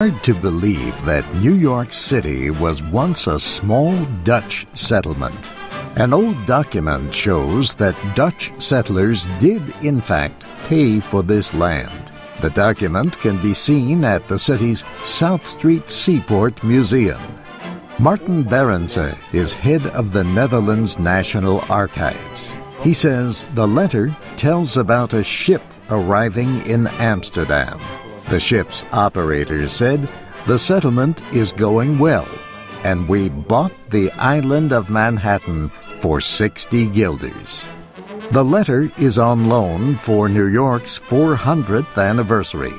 Hard to believe that New York City was once a small Dutch settlement. An old document shows that Dutch settlers did, in fact, pay for this land. The document can be seen at the city's South Street Seaport Museum. Martin Berendse is head of the Netherlands National Archives. He says the letter tells about a ship arriving in Amsterdam. The ship's operator said, "The settlement is going well, and we bought the island of Manhattan for 60 guilders." The letter is on loan for New York's 400th anniversary.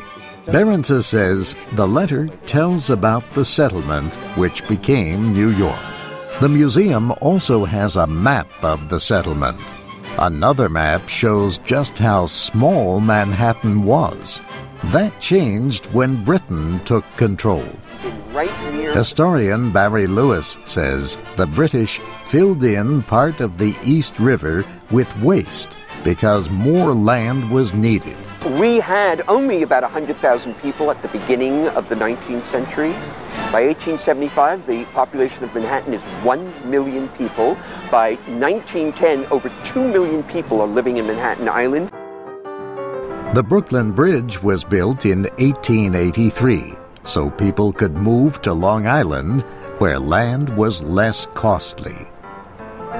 Berendse says the letter tells about the settlement which became New York. The museum also has a map of the settlement. Another map shows just how small Manhattan was. That changed when Britain took control. Historian Barry Lewis says the British filled in part of the East River with waste because more land was needed. We had only about 100,000 people at the beginning of the 19th century. By 1875, the population of Manhattan is 1 million people. By 1910, over 2 million people are living in Manhattan Island. The Brooklyn Bridge was built in 1883, so people could move to Long Island, where land was less costly.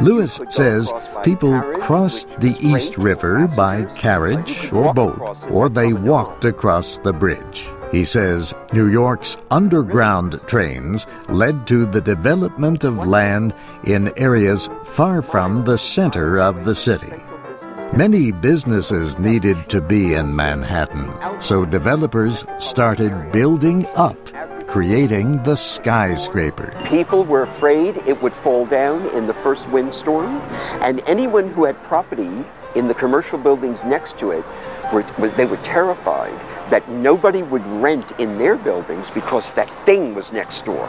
Lewis says people crossed the East River by carriage or boat, or they walked across the bridge. He says New York's underground trains led to the development of land in areas far from the center of the city. Many businesses needed to be in Manhattan, so developers started building up, creating the skyscraper. People were afraid it would fall down in the first windstorm, and anyone who had property in the commercial buildings next to it, they were terrified that nobody would rent in their buildings because that thing was next door.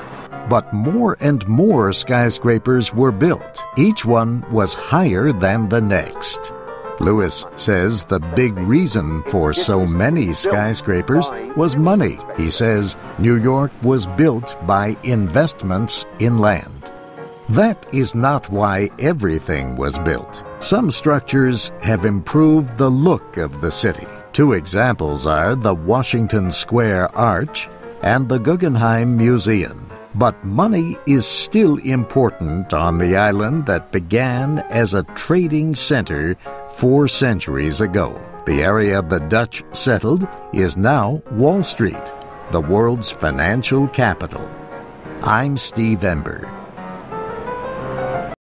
But more and more skyscrapers were built. Each one was higher than the next. Lewis says the big reason for so many skyscrapers was money. He says New York was built by investments in land. That is not why everything was built. Some structures have improved the look of the city. Two examples are the Washington Square Arch and the Guggenheim Museum. But money is still important on the island that began as a trading center 4 centuries ago. The area the Dutch settled is now Wall Street, the world's financial capital. I'm Steve Ember.